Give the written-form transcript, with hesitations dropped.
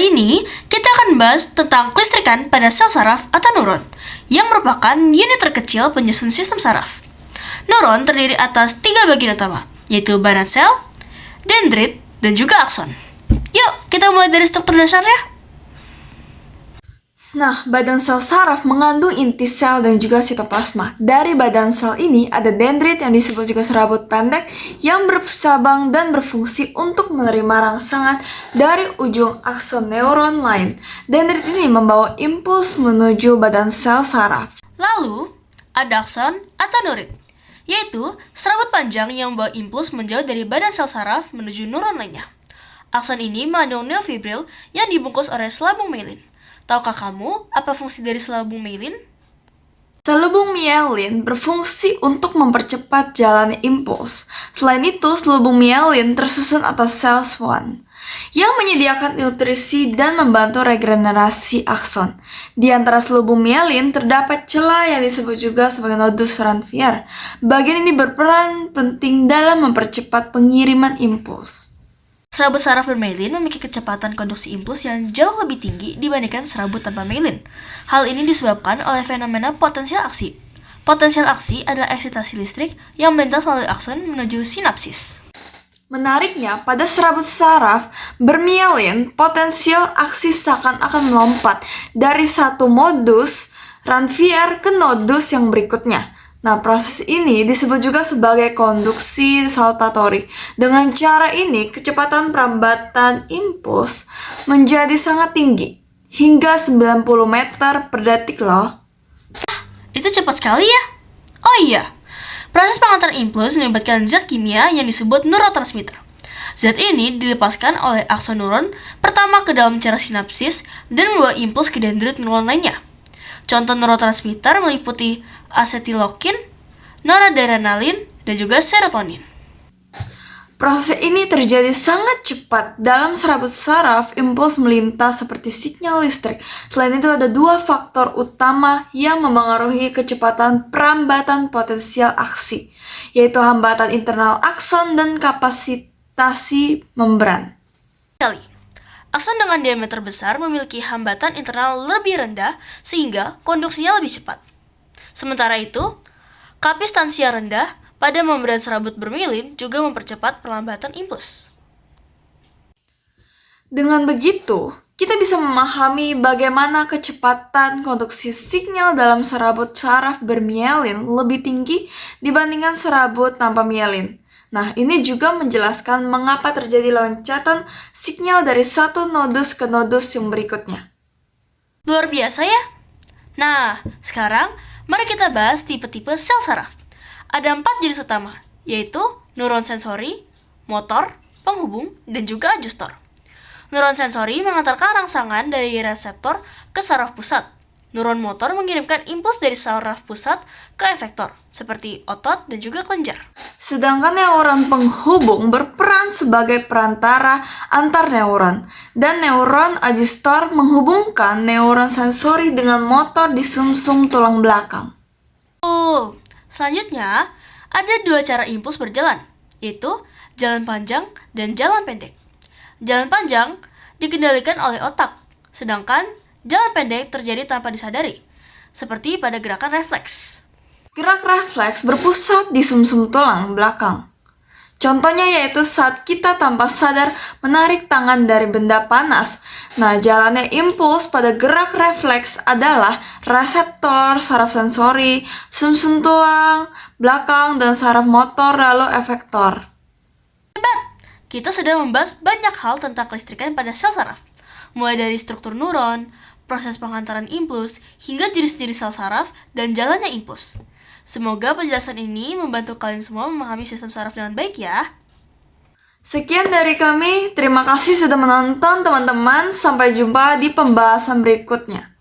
Kali ini, kita akan bahas tentang kelistrikan pada sel saraf atau neuron, yang merupakan unit terkecil penyusun sistem saraf. Neuron terdiri atas 3 bagian utama, yaitu badan sel, dendrit, dan juga akson. Yuk, kita mulai dari struktur dasarnya. Nah, badan sel saraf mengandung inti sel dan juga sitoplasma. Dari badan sel ini ada dendrit yang disebut juga serabut pendek yang bercabang dan berfungsi untuk menerima rangsangan dari ujung akson neuron lain. Dendrit ini membawa impuls menuju badan sel saraf. Lalu, ada akson atau neurit, yaitu serabut panjang yang membawa impuls menjauh dari badan sel saraf menuju neuron lainnya. Akson ini mengandung neofibril yang dibungkus oleh selabung myelin. Tahukah kamu apa fungsi dari selabung myelin? Selubung myelin berfungsi untuk mempercepat jalannya impuls. Selain itu, selubung myelin tersusun atas sel Schwann yang menyediakan nutrisi dan membantu regenerasi akson. Di antara selubung myelin terdapat celah yang disebut juga sebagai nodus Ranvier. Bagian ini berperan penting dalam mempercepat pengiriman impuls. Serabut saraf bermyelin memiliki kecepatan konduksi impuls yang jauh lebih tinggi dibandingkan serabut tanpa myelin. Hal ini disebabkan oleh fenomena potensial aksi. Potensial aksi adalah eksitasi listrik yang melintas melalui akson menuju sinapsis. Menariknya, pada serabut saraf bermyelin, potensial aksi seakan-akan melompat dari satu modus Ranvier ke nodus yang berikutnya. Nah, proses ini disebut juga sebagai konduksi saltatori. Dengan cara ini, kecepatan perambatan impuls menjadi sangat tinggi, hingga 90 meter per detik loh. Itu cepat sekali ya? Oh iya, proses pengantaran impuls melibatkan zat kimia yang disebut neurotransmitter. Zat ini dilepaskan oleh akson neuron pertama ke dalam cairan sinapsis dan membawa impuls ke dendrit neuron lainnya. Contoh neurotransmitter meliputi asetilokin, noradrenalin, dan juga serotonin. Proses ini terjadi sangat cepat. Dalam serabut saraf, impuls melintas seperti sinyal listrik. Selain itu ada 2 faktor utama yang memengaruhi kecepatan perambatan potensial aksi, yaitu hambatan internal akson dan kapasitasi membran. Akson dengan diameter besar memiliki hambatan internal lebih rendah sehingga konduksinya lebih cepat. Sementara itu, kapistansia rendah pada membran serabut bermyelin juga mempercepat perlambatan impuls. Dengan begitu, kita bisa memahami bagaimana kecepatan konduksi sinyal dalam serabut saraf bermyelin lebih tinggi dibandingkan serabut tanpa myelin. Nah, ini juga menjelaskan mengapa terjadi loncatan sinyal dari satu nodus ke nodus yang berikutnya. Luar biasa ya? Nah, sekarang mari kita bahas tipe-tipe sel saraf. Ada 4 jenis utama, yaitu neuron sensori, motor, penghubung, dan juga adjustor. Neuron sensori mengantarkan rangsangan dari reseptor ke saraf pusat. Neuron motor mengirimkan impuls dari saraf pusat ke efektor, seperti otot dan juga kelenjar. Sedangkan neuron penghubung berperan sebagai perantara antar neuron, dan neuron adjustor menghubungkan neuron sensori dengan motor di sumsum tulang belakang. Selanjutnya, ada 2 cara impuls berjalan, yaitu jalan panjang dan jalan pendek. Jalan panjang dikendalikan oleh otak, sedangkan jalan pendek terjadi tanpa disadari, seperti pada gerakan refleks. Gerak refleks berpusat di sumsum tulang belakang. Contohnya yaitu saat kita tanpa sadar menarik tangan dari benda panas. Nah, jalannya impuls pada gerak refleks adalah reseptor, saraf sensori, sumsum tulang belakang, dan saraf motor lalu efektor. Kita sudah membahas banyak hal tentang kelistrikan pada sel saraf, mulai dari struktur neuron, proses pengantaran impuls, hingga jenis-jenis sel saraf dan jalannya impuls. Semoga penjelasan ini membantu kalian semua memahami sistem saraf dengan baik ya. Sekian dari kami, terima kasih sudah menonton teman-teman, sampai jumpa di pembahasan berikutnya.